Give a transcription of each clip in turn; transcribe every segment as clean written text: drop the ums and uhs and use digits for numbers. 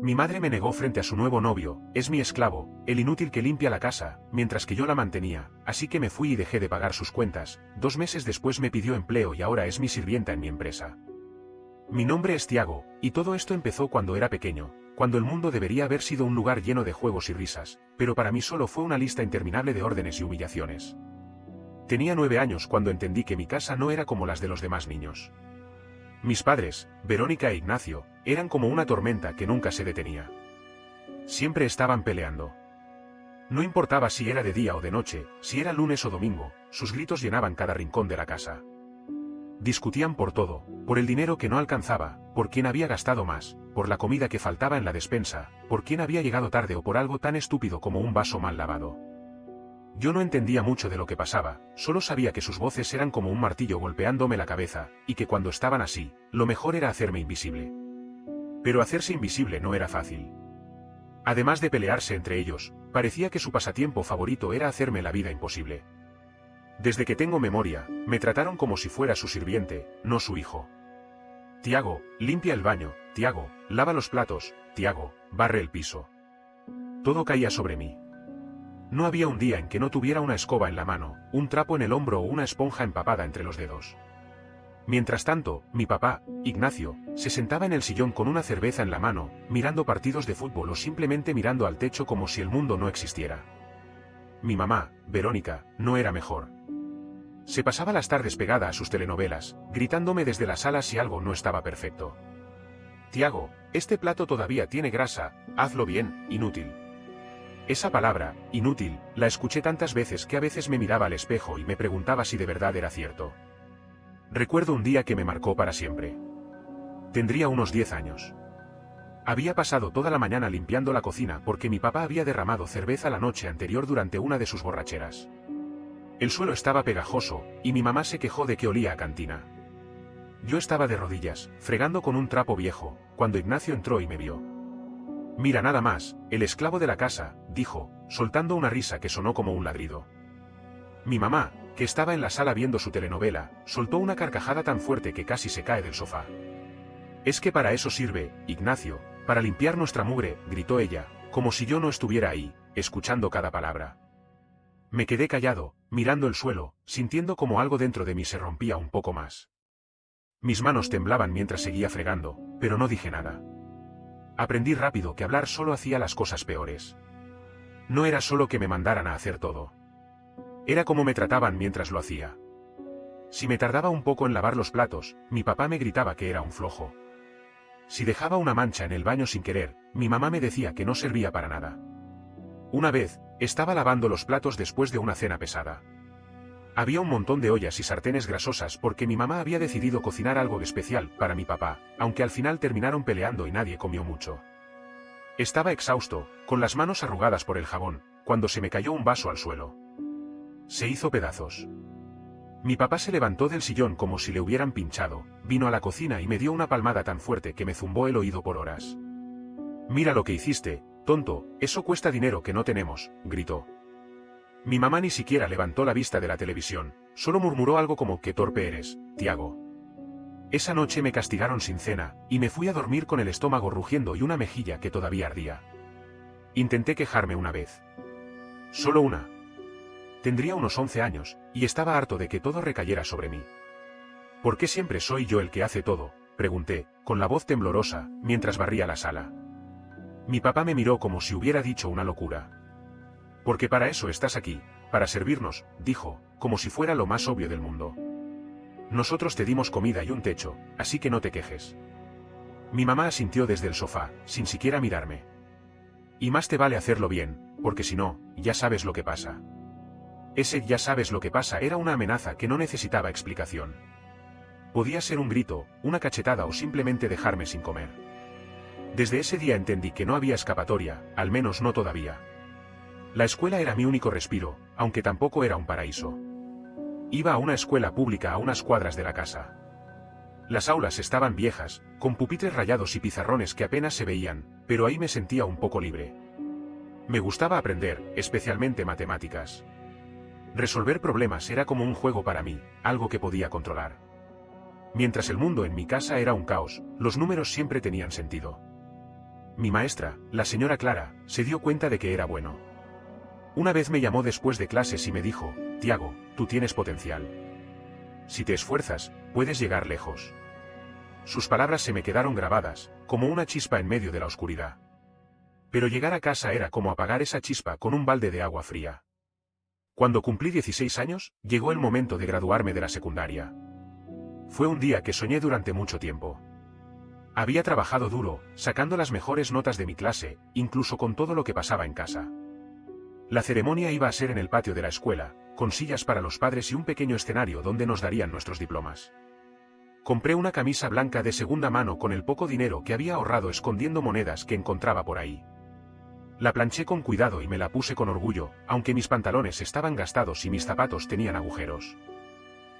Mi madre me negó frente a su nuevo novio, es mi esclavo, el inútil que limpia la casa, mientras que yo la mantenía, así que me fui y dejé de pagar sus cuentas. 2 meses después me pidió empleo y ahora es mi sirvienta en mi empresa. Mi nombre es Tiago, y todo esto empezó cuando era pequeño, cuando el mundo debería haber sido un lugar lleno de juegos y risas, pero para mí solo fue una lista interminable de órdenes y humillaciones. Tenía 9 años cuando entendí que mi casa no era como las de los demás niños. Mis padres, Verónica e Ignacio, eran como una tormenta que nunca se detenía. Siempre estaban peleando. No importaba si era de día o de noche, si era lunes o domingo, sus gritos llenaban cada rincón de la casa. Discutían por todo, por el dinero que no alcanzaba, por quién había gastado más, por la comida que faltaba en la despensa, por quién había llegado tarde o por algo tan estúpido como un vaso mal lavado. Yo no entendía mucho de lo que pasaba, solo sabía que sus voces eran como un martillo golpeándome la cabeza, y que cuando estaban así, lo mejor era hacerme invisible. Pero hacerse invisible no era fácil. Además de pelearse entre ellos, parecía que su pasatiempo favorito era hacerme la vida imposible. Desde que tengo memoria, me trataron como si fuera su sirviente, no su hijo. Tiago, limpia el baño, Tiago, lava los platos, Tiago, barre el piso. Todo caía sobre mí. No había un día en que no tuviera una escoba en la mano, un trapo en el hombro o una esponja empapada entre los dedos. Mientras tanto, mi papá, Ignacio, se sentaba en el sillón con una cerveza en la mano, mirando partidos de fútbol o simplemente mirando al techo como si el mundo no existiera. Mi mamá, Verónica, no era mejor. Se pasaba las tardes pegada a sus telenovelas, gritándome desde la sala si algo no estaba perfecto. Tiago, este plato todavía tiene grasa, hazlo bien, inútil. Esa palabra, inútil, la escuché tantas veces que a veces me miraba al espejo y me preguntaba si de verdad era cierto. Recuerdo un día que me marcó para siempre. Tendría unos 10 años. Había pasado toda la mañana limpiando la cocina porque mi papá había derramado cerveza la noche anterior durante una de sus borracheras. El suelo estaba pegajoso, y mi mamá se quejó de que olía a cantina. Yo estaba de rodillas, fregando con un trapo viejo, cuando Ignacio entró y me vio. Mira nada más, el esclavo de la casa, dijo, soltando una risa que sonó como un ladrido. Mi mamá, que estaba en la sala viendo su telenovela, soltó una carcajada tan fuerte que casi se cae del sofá. Es que para eso sirve, Ignacio, para limpiar nuestra mugre, gritó ella, como si yo no estuviera ahí, escuchando cada palabra. Me quedé callado, mirando el suelo, sintiendo como algo dentro de mí se rompía un poco más. Mis manos temblaban mientras seguía fregando, pero no dije nada. Aprendí rápido que hablar solo hacía las cosas peores. No era solo que me mandaran a hacer todo. Era como me trataban mientras lo hacía. Si me tardaba un poco en lavar los platos, mi papá me gritaba que era un flojo. Si dejaba una mancha en el baño sin querer, mi mamá me decía que no servía para nada. Una vez, estaba lavando los platos después de una cena pesada. Había un montón de ollas y sartenes grasosas porque mi mamá había decidido cocinar algo especial para mi papá, aunque al final terminaron peleando y nadie comió mucho. Estaba exhausto, con las manos arrugadas por el jabón, cuando se me cayó un vaso al suelo. Se hizo pedazos. Mi papá se levantó del sillón como si le hubieran pinchado, vino a la cocina y me dio una palmada tan fuerte que me zumbó el oído por horas. Mira lo que hiciste, tonto, eso cuesta dinero que no tenemos, gritó. Mi mamá ni siquiera levantó la vista de la televisión, solo murmuró algo como qué torpe eres, Tiago. Esa noche me castigaron sin cena, y me fui a dormir con el estómago rugiendo y una mejilla que todavía ardía. Intenté quejarme una vez. Solo una. Tendría unos 11 años, y estaba harto de que todo recayera sobre mí. ¿Por qué siempre soy yo el que hace todo?, pregunté, con la voz temblorosa, mientras barría la sala. Mi papá me miró como si hubiera dicho una locura. Porque para eso estás aquí, para servirnos, dijo, como si fuera lo más obvio del mundo. Nosotros te dimos comida y un techo, así que no te quejes. Mi mamá asintió desde el sofá, sin siquiera mirarme. Y más te vale hacerlo bien, porque si no, ya sabes lo que pasa. Ese ya sabes lo que pasa era una amenaza que no necesitaba explicación. Podía ser un grito, una cachetada o simplemente dejarme sin comer. Desde ese día entendí que no había escapatoria, al menos no todavía. La escuela era mi único respiro, aunque tampoco era un paraíso. Iba a una escuela pública a unas cuadras de la casa. Las aulas estaban viejas, con pupitres rayados y pizarrones que apenas se veían, pero ahí me sentía un poco libre. Me gustaba aprender, especialmente matemáticas. Resolver problemas era como un juego para mí, algo que podía controlar. Mientras el mundo en mi casa era un caos, los números siempre tenían sentido. Mi maestra, la señora Clara, se dio cuenta de que era bueno. Una vez me llamó después de clases y me dijo: Tiago, tú tienes potencial. Si te esfuerzas, puedes llegar lejos. Sus palabras se me quedaron grabadas, como una chispa en medio de la oscuridad. Pero llegar a casa era como apagar esa chispa con un balde de agua fría. Cuando cumplí 16 años, llegó el momento de graduarme de la secundaria. Fue un día que soñé durante mucho tiempo. Había trabajado duro, sacando las mejores notas de mi clase, incluso con todo lo que pasaba en casa. La ceremonia iba a ser en el patio de la escuela, con sillas para los padres y un pequeño escenario donde nos darían nuestros diplomas. Compré una camisa blanca de segunda mano con el poco dinero que había ahorrado escondiendo monedas que encontraba por ahí. La planché con cuidado y me la puse con orgullo, aunque mis pantalones estaban gastados y mis zapatos tenían agujeros.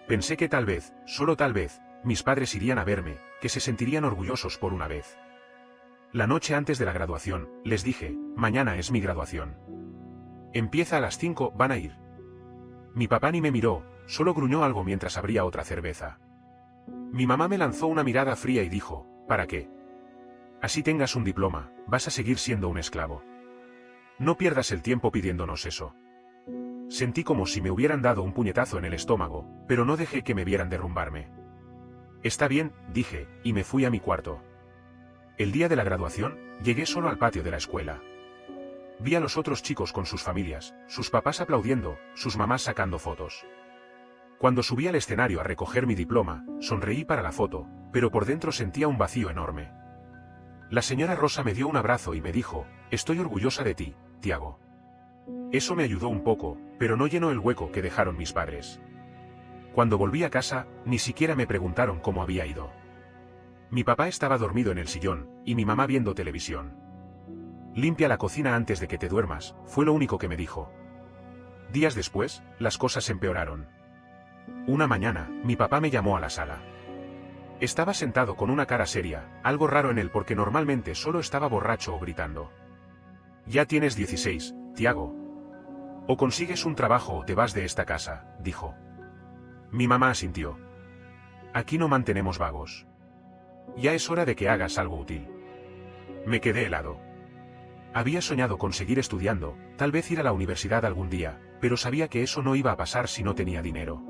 Pensé que tal vez, solo tal vez, mis padres irían a verme, que se sentirían orgullosos por una vez. La noche antes de la graduación, les dije: mañana es mi graduación. Empieza a las 5, ¿van a ir? Mi papá ni me miró, solo gruñó algo mientras abría otra cerveza. Mi mamá me lanzó una mirada fría y dijo: ¿para qué? Así tengas un diploma, vas a seguir siendo un esclavo. No pierdas el tiempo pidiéndonos eso. Sentí como si me hubieran dado un puñetazo en el estómago, pero no dejé que me vieran derrumbarme. Está bien, dije, y me fui a mi cuarto. El día de la graduación, llegué solo al patio de la escuela. Vi a los otros chicos con sus familias, sus papás aplaudiendo, sus mamás sacando fotos. Cuando subí al escenario a recoger mi diploma, sonreí para la foto, pero por dentro sentía un vacío enorme. La señora Rosa me dio un abrazo y me dijo: estoy orgullosa de ti, Tiago. Eso me ayudó un poco, pero no llenó el hueco que dejaron mis padres. Cuando volví a casa, ni siquiera me preguntaron cómo había ido. Mi papá estaba dormido en el sillón, y mi mamá viendo televisión. Limpia la cocina antes de que te duermas, fue lo único que me dijo. Días después, las cosas empeoraron. Una mañana, mi papá me llamó a la sala. Estaba sentado con una cara seria, algo raro en él porque normalmente solo estaba borracho o gritando. Ya tienes 16, Tiago. O consigues un trabajo o te vas de esta casa, dijo. Mi mamá asintió. Aquí no mantenemos vagos. Ya es hora de que hagas algo útil. Me quedé helado. Había soñado con seguir estudiando, tal vez ir a la universidad algún día, pero sabía que eso no iba a pasar si no tenía dinero.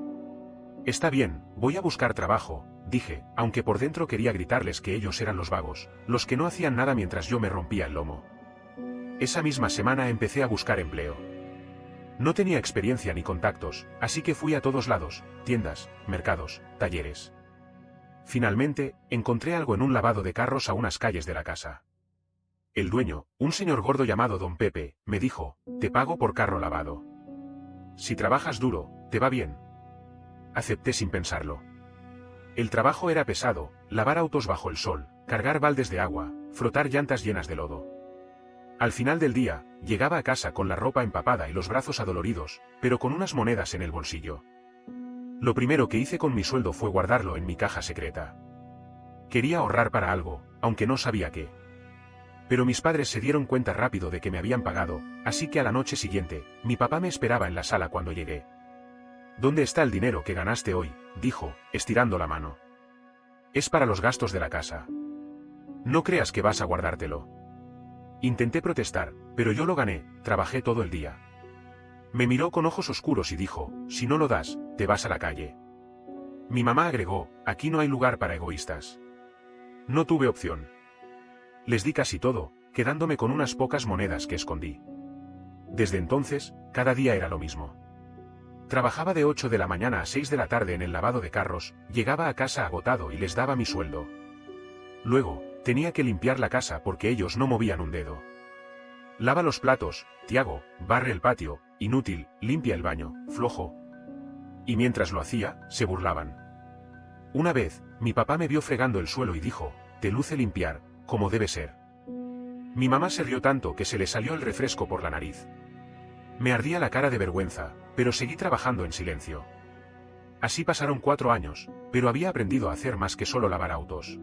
Está bien, voy a buscar trabajo, dije, aunque por dentro quería gritarles que ellos eran los vagos, los que no hacían nada mientras yo me rompía el lomo. Esa misma semana empecé a buscar empleo. No tenía experiencia ni contactos, así que fui a todos lados, tiendas, mercados, talleres. Finalmente, encontré algo en un lavado de carros a unas calles de la casa. El dueño, un señor gordo llamado Don Pepe, me dijo: te pago por carro lavado. Si trabajas duro, te va bien. Acepté sin pensarlo. El trabajo era pesado: lavar autos bajo el sol, cargar baldes de agua, frotar llantas llenas de lodo. Al final del día, llegaba a casa con la ropa empapada y los brazos adoloridos, pero con unas monedas en el bolsillo. Lo primero que hice con mi sueldo fue guardarlo en mi caja secreta. Quería ahorrar para algo, aunque no sabía qué. Pero mis padres se dieron cuenta rápido de que me habían pagado, así que a la noche siguiente, mi papá me esperaba en la sala cuando llegué. ¿Dónde está el dinero que ganaste hoy?, dijo, estirando la mano. Es para los gastos de la casa. No creas que vas a guardártelo. Intenté protestar, pero yo lo gané, trabajé todo el día. Me miró con ojos oscuros y dijo: si no lo das, te vas a la calle. Mi mamá agregó: aquí no hay lugar para egoístas. No tuve opción. Les di casi todo, quedándome con unas pocas monedas que escondí. Desde entonces, cada día era lo mismo. Trabajaba de 8 de la mañana a 6 de la tarde en el lavado de carros, llegaba a casa agotado y les daba mi sueldo. Luego, tenía que limpiar la casa porque ellos no movían un dedo. Lava los platos, Tiago, barre el patio, inútil, limpia el baño, flojo. Y mientras lo hacía, se burlaban. Una vez, mi papá me vio fregando el suelo y dijo: te luce limpiar, como debe ser. Mi mamá se rió tanto que se le salió el refresco por la nariz. Me ardía la cara de vergüenza, pero seguí trabajando en silencio. Así pasaron 4 años, pero había aprendido a hacer más que solo lavar autos.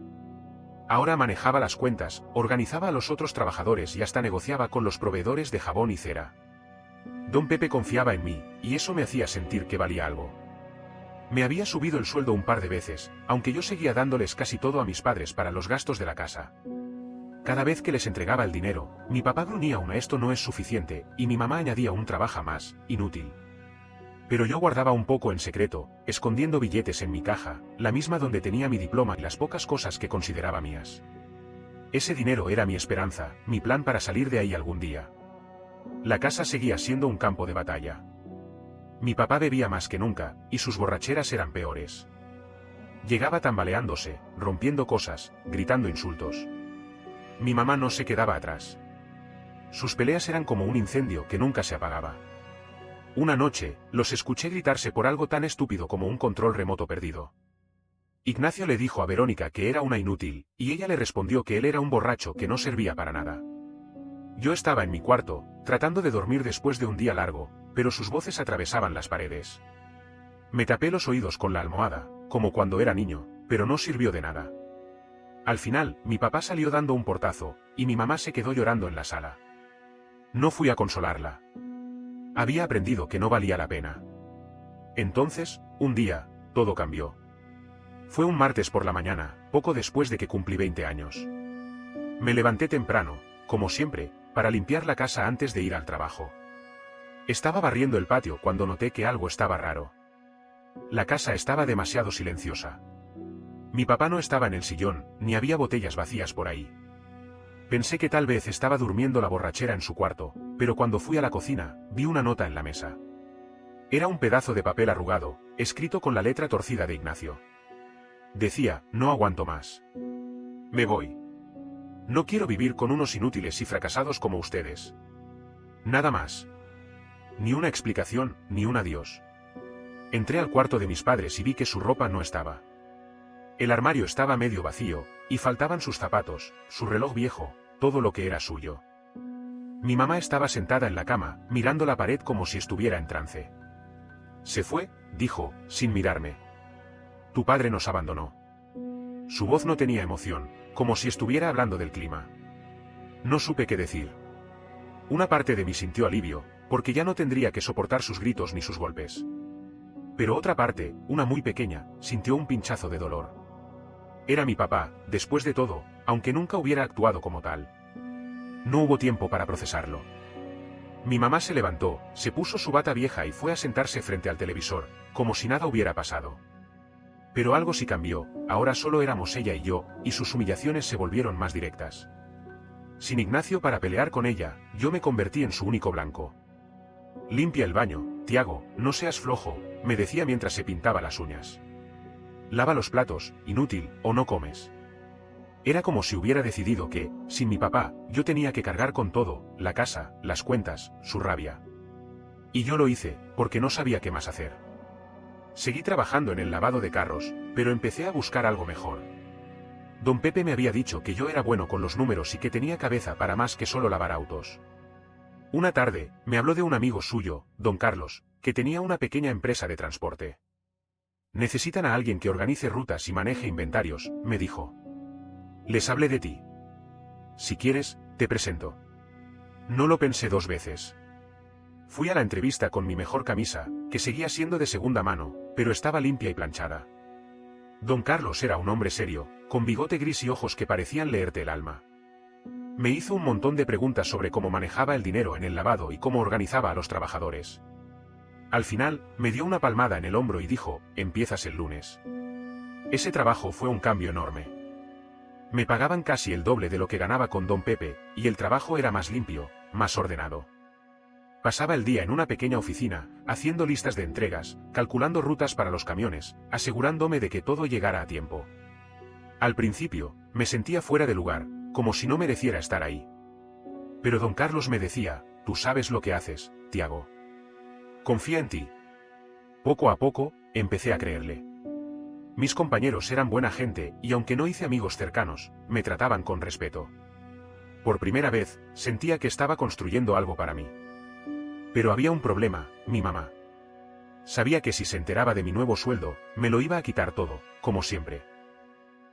Ahora manejaba las cuentas, organizaba a los otros trabajadores y hasta negociaba con los proveedores de jabón y cera. Don Pepe confiaba en mí, y eso me hacía sentir que valía algo. Me había subido el sueldo un par de veces, aunque yo seguía dándoles casi todo a mis padres para los gastos de la casa. Cada vez que les entregaba el dinero, mi papá gruñía una esto no es suficiente, y mi mamá añadía un trabaja más, inútil. Pero yo guardaba un poco en secreto, escondiendo billetes en mi caja, la misma donde tenía mi diploma y las pocas cosas que consideraba mías. Ese dinero era mi esperanza, mi plan para salir de ahí algún día. La casa seguía siendo un campo de batalla. Mi papá bebía más que nunca, y sus borracheras eran peores. Llegaba tambaleándose, rompiendo cosas, gritando insultos. Mi mamá no se quedaba atrás. Sus peleas eran como un incendio que nunca se apagaba. Una noche, los escuché gritarse por algo tan estúpido como un control remoto perdido. Ignacio le dijo a Verónica que era una inútil, y ella le respondió que él era un borracho que no servía para nada. Yo estaba en mi cuarto, tratando de dormir después de un día largo, pero sus voces atravesaban las paredes. Me tapé los oídos con la almohada, como cuando era niño, pero no sirvió de nada. Al final, mi papá salió dando un portazo, y mi mamá se quedó llorando en la sala. No fui a consolarla. Había aprendido que no valía la pena. Entonces, un día, todo cambió. Fue un martes por la mañana, poco después de que cumplí 20 años. Me levanté temprano, como siempre, para limpiar la casa antes de ir al trabajo. Estaba barriendo el patio cuando noté que algo estaba raro. La casa estaba demasiado silenciosa. Mi papá no estaba en el sillón, ni había botellas vacías por ahí. Pensé que tal vez estaba durmiendo la borrachera en su cuarto, pero cuando fui a la cocina, vi una nota en la mesa. Era un pedazo de papel arrugado, escrito con la letra torcida de Ignacio. Decía, no aguanto más. Me voy. No quiero vivir con unos inútiles y fracasados como ustedes. Nada más. Ni una explicación, ni un adiós. Entré al cuarto de mis padres y vi que su ropa no estaba. El armario estaba medio vacío, y faltaban sus zapatos, su reloj viejo, todo lo que era suyo. Mi mamá estaba sentada en la cama, mirando la pared como si estuviera en trance. Se fue, dijo, sin mirarme. Tu padre nos abandonó. Su voz no tenía emoción, como si estuviera hablando del clima. No supe qué decir. Una parte de mí sintió alivio, porque ya no tendría que soportar sus gritos ni sus golpes. Pero otra parte, una muy pequeña, sintió un pinchazo de dolor. Era mi papá, después de todo, aunque nunca hubiera actuado como tal. No hubo tiempo para procesarlo. Mi mamá se levantó, se puso su bata vieja y fue a sentarse frente al televisor, como si nada hubiera pasado. Pero algo sí cambió, ahora solo éramos ella y yo, y sus humillaciones se volvieron más directas. Sin Ignacio para pelear con ella, yo me convertí en su único blanco. Limpia el baño, Tiago, no seas flojo, me decía mientras se pintaba las uñas. Lava los platos, inútil, o no comes. Era como si hubiera decidido que, sin mi papá, yo tenía que cargar con todo, la casa, las cuentas, su rabia. Y yo lo hice, porque no sabía qué más hacer. Seguí trabajando en el lavado de carros, pero empecé a buscar algo mejor. Don Pepe me había dicho que yo era bueno con los números y que tenía cabeza para más que solo lavar autos. Una tarde, me habló de un amigo suyo, don Carlos, que tenía una pequeña empresa de transporte. Necesitan a alguien que organice rutas y maneje inventarios, me dijo. Les hablé de ti. Si quieres, te presento. No lo pensé dos veces. Fui a la entrevista con mi mejor camisa, que seguía siendo de segunda mano, pero estaba limpia y planchada. Don Carlos era un hombre serio, con bigote gris y ojos que parecían leerte el alma. Me hizo un montón de preguntas sobre cómo manejaba el dinero en el lavado y cómo organizaba a los trabajadores. Al final, me dio una palmada en el hombro y dijo, empiezas el lunes. Ese trabajo fue un cambio enorme. Me pagaban casi el doble de lo que ganaba con don Pepe, y el trabajo era más limpio, más ordenado. Pasaba el día en una pequeña oficina, haciendo listas de entregas, calculando rutas para los camiones, asegurándome de que todo llegara a tiempo. Al principio, me sentía fuera de lugar, como si no mereciera estar ahí. Pero don Carlos me decía, tú sabes lo que haces, Tiago. Confía en ti. Poco a poco, empecé a creerle. Mis compañeros eran buena gente, y aunque no hice amigos cercanos, me trataban con respeto. Por primera vez, sentía que estaba construyendo algo para mí. Pero había un problema, mi mamá. Sabía que si se enteraba de mi nuevo sueldo, me lo iba a quitar todo, como siempre.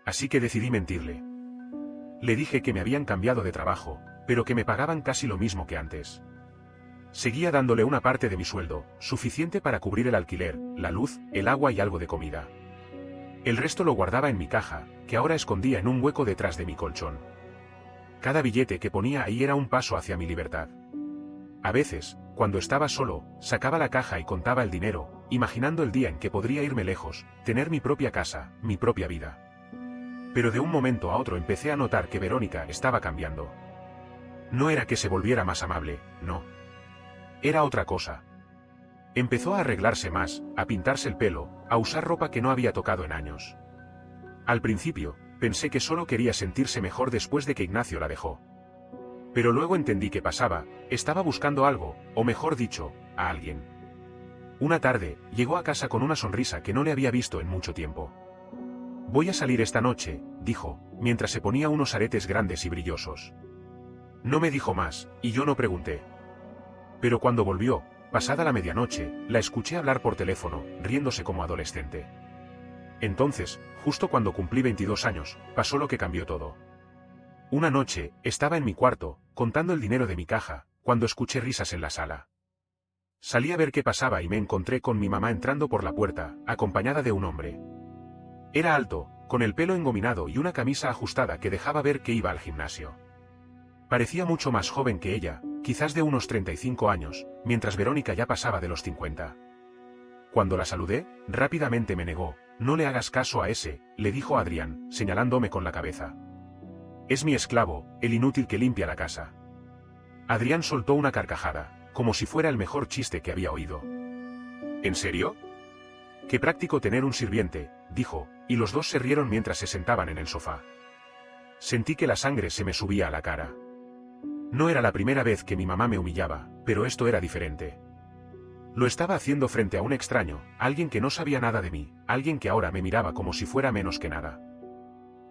Así que decidí mentirle. Le dije que me habían cambiado de trabajo, pero que me pagaban casi lo mismo que antes. Seguía dándole una parte de mi sueldo, suficiente para cubrir el alquiler, la luz, el agua y algo de comida. El resto lo guardaba en mi caja, que ahora escondía en un hueco detrás de mi colchón. Cada billete que ponía ahí era un paso hacia mi libertad. A veces, cuando estaba solo, sacaba la caja y contaba el dinero, imaginando el día en que podría irme lejos, tener mi propia casa, mi propia vida. Pero de un momento a otro empecé a notar que Verónica estaba cambiando. No era que se volviera más amable, no. Era otra cosa. Empezó a arreglarse más, a pintarse el pelo, a usar ropa que no había tocado en años. Al principio, pensé que solo quería sentirse mejor después de que Ignacio la dejó. Pero luego entendí que pasaba, estaba buscando algo, o mejor dicho, a alguien. Una tarde, llegó a casa con una sonrisa que no le había visto en mucho tiempo. «Voy a salir esta noche», dijo, mientras se ponía unos aretes grandes y brillosos. No me dijo más, y yo no pregunté. Pero cuando volvió, pasada la medianoche, la escuché hablar por teléfono, riéndose como adolescente. Entonces, justo cuando cumplí 22 años, pasó lo que cambió todo. Una noche, estaba en mi cuarto, contando el dinero de mi caja, cuando escuché risas en la sala. Salí a ver qué pasaba y me encontré con mi mamá entrando por la puerta, acompañada de un hombre. Era alto, con el pelo engominado y una camisa ajustada que dejaba ver que iba al gimnasio. Parecía mucho más joven que ella, quizás de unos 35 años, mientras Verónica ya pasaba de los 50. Cuando la saludé, rápidamente me negó. «No le hagas caso a ese», le dijo Adrián, señalándome con la cabeza. «Es mi esclavo, el inútil que limpia la casa». Adrián soltó una carcajada, como si fuera el mejor chiste que había oído. «¿En serio? Qué práctico tener un sirviente», dijo, y los dos se rieron mientras se sentaban en el sofá. Sentí que la sangre se me subía a la cara. No era la primera vez que mi mamá me humillaba, pero esto era diferente. Lo estaba haciendo frente a un extraño, alguien que no sabía nada de mí, alguien que ahora me miraba como si fuera menos que nada.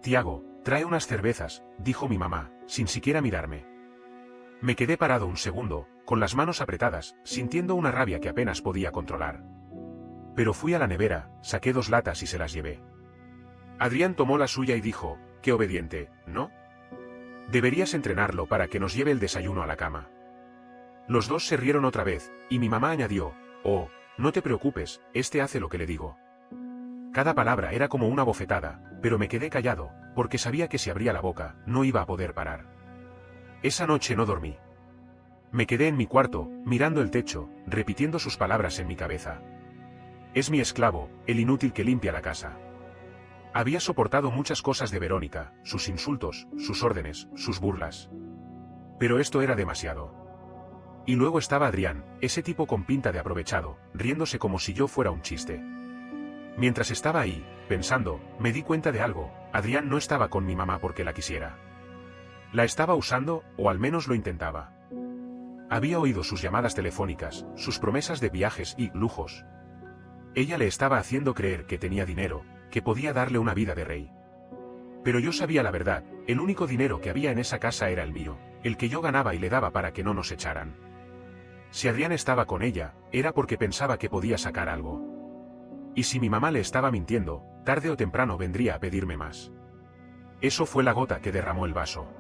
«Tiago, trae unas cervezas», dijo mi mamá, sin siquiera mirarme. Me quedé parado un segundo, con las manos apretadas, sintiendo una rabia que apenas podía controlar. Pero fui a la nevera, saqué 2 latas y se las llevé. Adrián tomó la suya y dijo: «Qué obediente, ¿no? Deberías entrenarlo para que nos lleve el desayuno a la cama». Los dos se rieron otra vez, y mi mamá añadió: «Oh, no te preocupes, este hace lo que le digo». Cada palabra era como una bofetada, pero me quedé callado, porque sabía que si abría la boca, no iba a poder parar. Esa noche no dormí. Me quedé en mi cuarto, mirando el techo, repitiendo sus palabras en mi cabeza. «Es mi esclavo, el inútil que limpia la casa». Había soportado muchas cosas de Verónica, sus insultos, sus órdenes, sus burlas. Pero esto era demasiado. Y luego estaba Adrián, ese tipo con pinta de aprovechado, riéndose como si yo fuera un chiste. Mientras estaba ahí, pensando, me di cuenta de algo: Adrián no estaba con mi mamá porque la quisiera. La estaba usando, o al menos lo intentaba. Había oído sus llamadas telefónicas, sus promesas de viajes y lujos. Ella le estaba haciendo creer que tenía dinero, que podía darle una vida de rey. Pero yo sabía la verdad: el único dinero que había en esa casa era el mío, el que yo ganaba y le daba para que no nos echaran. Si Adrián estaba con ella, era porque pensaba que podía sacar algo. Y si mi mamá le estaba mintiendo, tarde o temprano vendría a pedirme más. Eso fue la gota que derramó el vaso.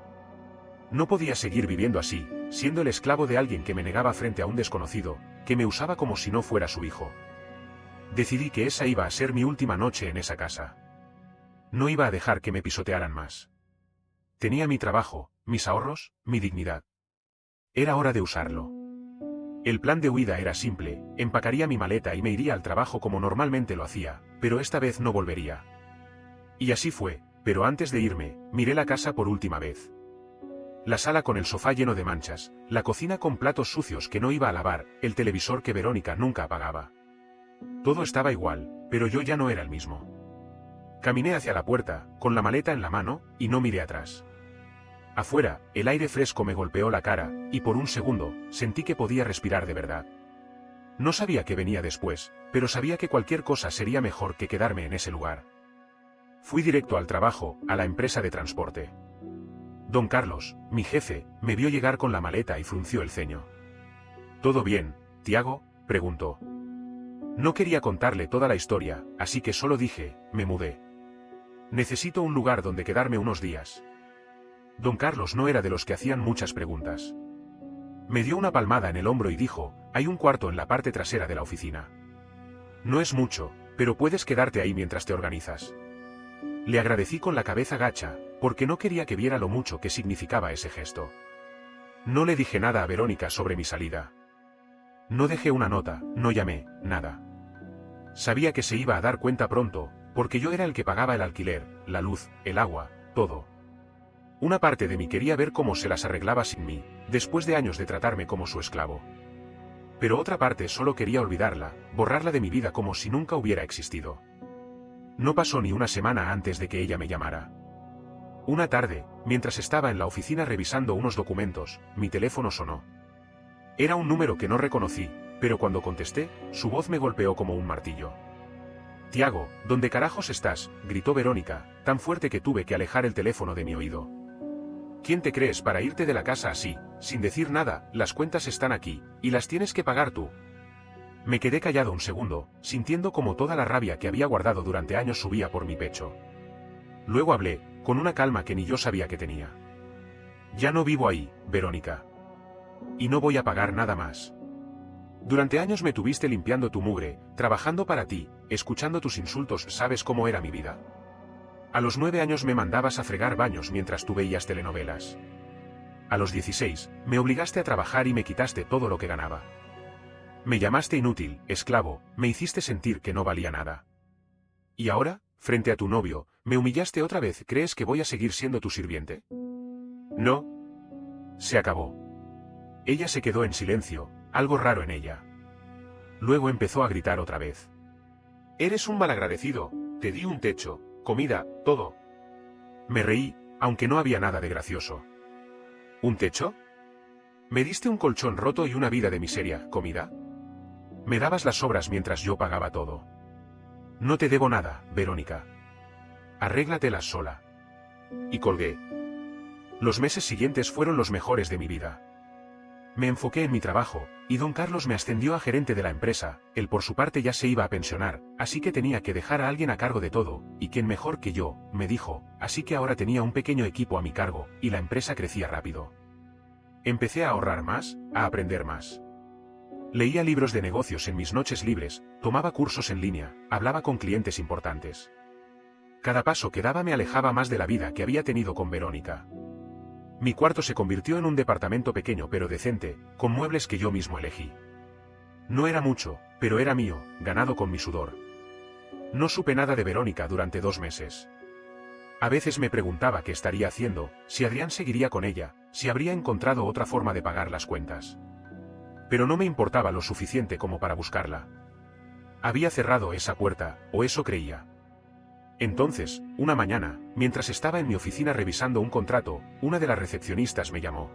No podía seguir viviendo así, siendo el esclavo de alguien que me negaba frente a un desconocido, que me usaba como si no fuera su hijo. Decidí que esa iba a ser mi última noche en esa casa. No iba a dejar que me pisotearan más. Tenía mi trabajo, mis ahorros, mi dignidad. Era hora de usarlo. El plan de huida era simple: empacaría mi maleta y me iría al trabajo como normalmente lo hacía, pero esta vez no volvería. Y así fue, pero antes de irme, miré la casa por última vez. La sala con el sofá lleno de manchas, la cocina con platos sucios que no iba a lavar, el televisor que Verónica nunca apagaba. Todo estaba igual, pero yo ya no era el mismo. Caminé hacia la puerta, con la maleta en la mano, y no miré atrás. Afuera, el aire fresco me golpeó la cara, y por un segundo, sentí que podía respirar de verdad. No sabía qué venía después, pero sabía que cualquier cosa sería mejor que quedarme en ese lugar. Fui directo al trabajo, a la empresa de transporte. Don Carlos, mi jefe, me vio llegar con la maleta y frunció el ceño. «¿Todo bien, Tiago?», preguntó. No quería contarle toda la historia, así que solo dije: «Me mudé. Necesito un lugar donde quedarme unos días». Don Carlos no era de los que hacían muchas preguntas. Me dio una palmada en el hombro y dijo: «Hay un cuarto en la parte trasera de la oficina. No es mucho, pero puedes quedarte ahí mientras te organizas». Le agradecí con la cabeza gacha, porque no quería que viera lo mucho que significaba ese gesto. No le dije nada a Verónica sobre mi salida. No dejé una nota, no llamé, nada. Sabía que se iba a dar cuenta pronto, porque yo era el que pagaba el alquiler, la luz, el agua, todo. Una parte de mí quería ver cómo se las arreglaba sin mí, después de años de tratarme como su esclavo. Pero otra parte solo quería olvidarla, borrarla de mi vida como si nunca hubiera existido. No pasó ni una semana antes de que ella me llamara. Una tarde, mientras estaba en la oficina revisando unos documentos, mi teléfono sonó. Era un número que no reconocí, pero cuando contesté, su voz me golpeó como un martillo. «Tiago, ¿dónde carajos estás?», gritó Verónica, tan fuerte que tuve que alejar el teléfono de mi oído. «¿Quién te crees para irte de la casa así, sin decir nada? Las cuentas están aquí, y las tienes que pagar tú». Me quedé callado un segundo, sintiendo como toda la rabia que había guardado durante años subía por mi pecho. Luego hablé, con una calma que ni yo sabía que tenía. «Ya no vivo ahí, Verónica. Y no voy a pagar nada más. Durante años me tuviste limpiando tu mugre, trabajando para ti, escuchando tus insultos, ¿sabes cómo era mi vida? A los 9 años me mandabas a fregar baños mientras tú veías telenovelas. A los 16, me obligaste a trabajar y me quitaste todo lo que ganaba. Me llamaste inútil, esclavo, me hiciste sentir que no valía nada. Y ahora, frente a tu novio, me humillaste otra vez. ¿Crees que voy a seguir siendo tu sirviente? No. Se acabó». Ella se quedó en silencio, algo raro en ella. Luego empezó a gritar otra vez. «Eres un malagradecido, te di un techo, comida, todo». Me reí, aunque no había nada de gracioso. ¿Un techo? ¿Me diste un colchón roto y una vida de miseria, comida? Me dabas las sobras mientras yo pagaba todo. No te debo nada, Verónica. Arréglatelas sola. Y colgué. Los meses siguientes fueron los mejores de mi vida. Me enfoqué en mi trabajo, y don Carlos me ascendió a gerente de la empresa. Él por su parte ya se iba a pensionar, así que tenía que dejar a alguien a cargo de todo, y quién mejor que yo, me dijo, así que ahora tenía un pequeño equipo a mi cargo, y la empresa crecía rápido. Empecé a ahorrar más, a aprender más. Leía libros de negocios en mis noches libres, tomaba cursos en línea, hablaba con clientes importantes. Cada paso que daba me alejaba más de la vida que había tenido con Verónica. Mi cuarto se convirtió en un departamento pequeño pero decente, con muebles que yo mismo elegí. No era mucho, pero era mío, ganado con mi sudor. No supe nada de Verónica durante 2 meses. A veces me preguntaba qué estaría haciendo, si Adrián seguiría con ella, si habría encontrado otra forma de pagar las cuentas. Pero no me importaba lo suficiente como para buscarla. Había cerrado esa puerta, o eso creía. Entonces, una mañana, mientras estaba en mi oficina revisando un contrato, una de las recepcionistas me llamó.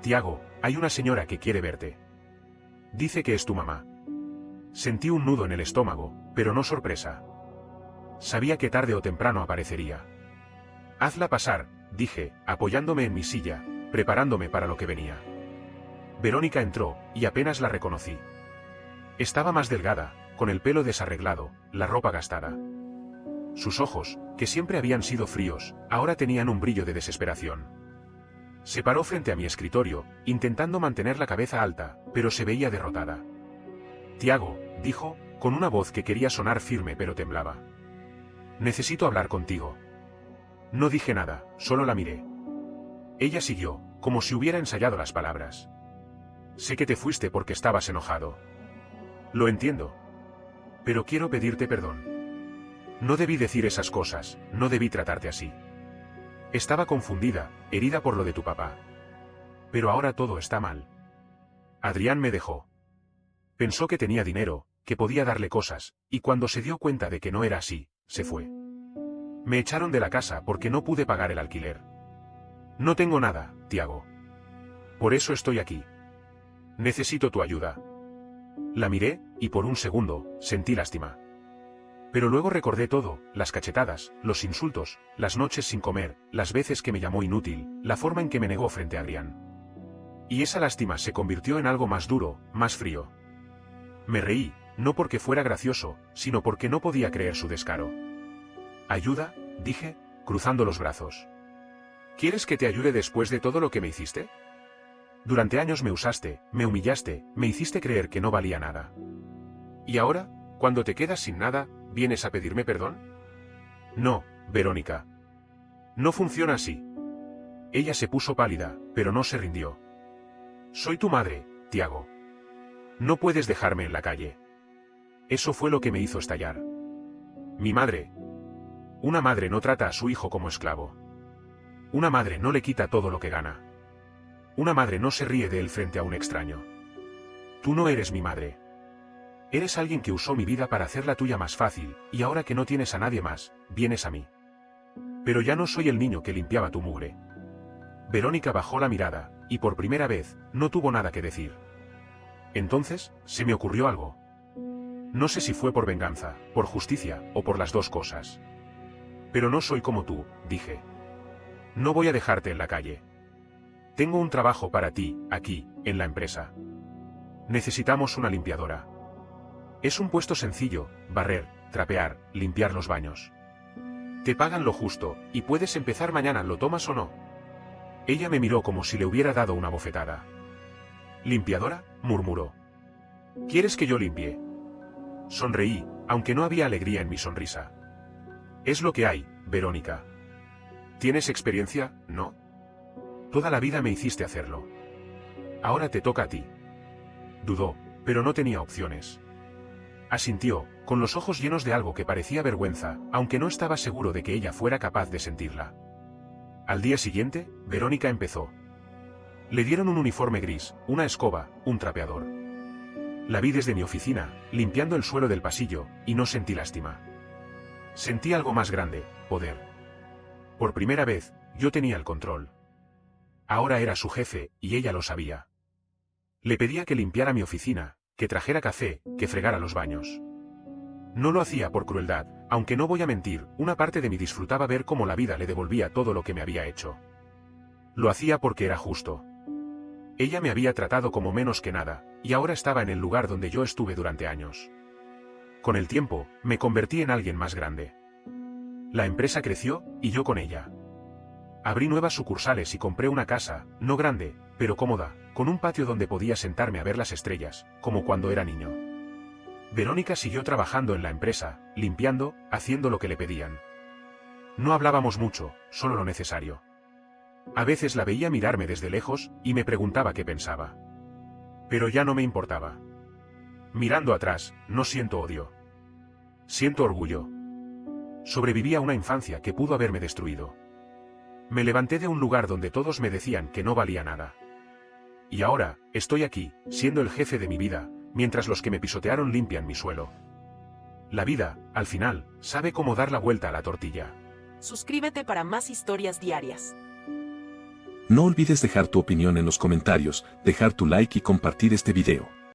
«Tiago, hay una señora que quiere verte. Dice que es tu mamá». Sentí un nudo en el estómago, pero no sorpresa. Sabía que tarde o temprano aparecería. «Hazla pasar», dije, apoyándome en mi silla, preparándome para lo que venía. Verónica entró, y apenas la reconocí. Estaba más delgada, con el pelo desarreglado, la ropa gastada. Sus ojos, que siempre habían sido fríos, ahora tenían un brillo de desesperación. Se paró frente a mi escritorio, intentando mantener la cabeza alta, pero se veía derrotada. «Tiago», dijo, con una voz que quería sonar firme pero temblaba. «Necesito hablar contigo». No dije nada, solo la miré. Ella siguió, como si hubiera ensayado las palabras. «Sé que te fuiste porque estabas enojado. Lo entiendo. Pero quiero pedirte perdón. No debí decir esas cosas, no debí tratarte así. Estaba confundida, herida por lo de tu papá. Pero ahora todo está mal. Adrián me dejó. Pensó que tenía dinero, que podía darle cosas, y cuando se dio cuenta de que no era así, se fue. Me echaron de la casa porque no pude pagar el alquiler. No tengo nada, Tiago. Por eso estoy aquí. Necesito tu ayuda». La miré, y por un segundo, sentí lástima. Pero luego recordé todo, las cachetadas, los insultos, las noches sin comer, las veces que me llamó inútil, la forma en que me negó frente a Adrián. Y esa lástima se convirtió en algo más duro, más frío. Me reí, no porque fuera gracioso, sino porque no podía creer su descaro. «¿Ayuda?», dije, cruzando los brazos. «¿Quieres que te ayude después de todo lo que me hiciste? Durante años me usaste, me humillaste, me hiciste creer que no valía nada. Y ahora, cuando te quedas sin nada, ¿vienes a pedirme perdón? No, Verónica. No funciona así. Ella se puso pálida, pero no se rindió. Soy tu madre, Tiago. No puedes dejarme en la calle. Eso fue lo que me hizo estallar. Mi madre. Una madre no trata a su hijo como esclavo. Una madre no le quita todo lo que gana. Una madre no se ríe de él frente a un extraño. Tú no eres mi madre. Eres alguien que usó mi vida para hacer la tuya más fácil, y ahora que no tienes a nadie más, vienes a mí. Pero ya no soy el niño que limpiaba tu mugre. Verónica bajó la mirada, y por primera vez, no tuvo nada que decir. Entonces, se me ocurrió algo. No sé si fue por venganza, por justicia, o por las dos cosas. Pero no soy como tú, dije. No voy a dejarte en la calle. Tengo un trabajo para ti, aquí, en la empresa. Necesitamos una limpiadora. Es un puesto sencillo, barrer, trapear, limpiar los baños. Te pagan lo justo, y puedes empezar mañana, ¿lo tomas o no? Ella me miró como si le hubiera dado una bofetada. ¿Limpiadora?, murmuró. ¿Quieres que yo limpie? Sonreí, aunque no había alegría en mi sonrisa. Es lo que hay, Verónica. ¿Tienes experiencia, no? Toda la vida me hiciste hacerlo. Ahora te toca a ti. Dudó, pero no tenía opciones. Asintió, con los ojos llenos de algo que parecía vergüenza, aunque no estaba seguro de que ella fuera capaz de sentirla. Al día siguiente, Verónica empezó. Le dieron un uniforme gris, una escoba, un trapeador. La vi desde mi oficina, limpiando el suelo del pasillo, y no sentí lástima. Sentí algo más grande, poder. Por primera vez, yo tenía el control. Ahora era su jefe, y ella lo sabía. Le pedía que limpiara mi oficina, que trajera café, que fregara los baños. No lo hacía por crueldad, aunque no voy a mentir, una parte de mí disfrutaba ver cómo la vida le devolvía todo lo que me había hecho. Lo hacía porque era justo. Ella me había tratado como menos que nada, y ahora estaba en el lugar donde yo estuve durante años. Con el tiempo, me convertí en alguien más grande. La empresa creció, y yo con ella. Abrí nuevas sucursales y compré una casa, no grande, pero cómoda, con un patio donde podía sentarme a ver las estrellas, como cuando era niño. Verónica siguió trabajando en la empresa, limpiando, haciendo lo que le pedían. No hablábamos mucho, solo lo necesario. A veces la veía mirarme desde lejos, y me preguntaba qué pensaba. Pero ya no me importaba. Mirando atrás, no siento odio. Siento orgullo. Sobreviví a una infancia que pudo haberme destruido. Me levanté de un lugar donde todos me decían que no valía nada. Y ahora, estoy aquí, siendo el jefe de mi vida, mientras los que me pisotearon limpian mi suelo. La vida, al final, sabe cómo dar la vuelta a la tortilla. Suscríbete para más historias diarias. No olvides dejar tu opinión en los comentarios, dejar tu like y compartir este video.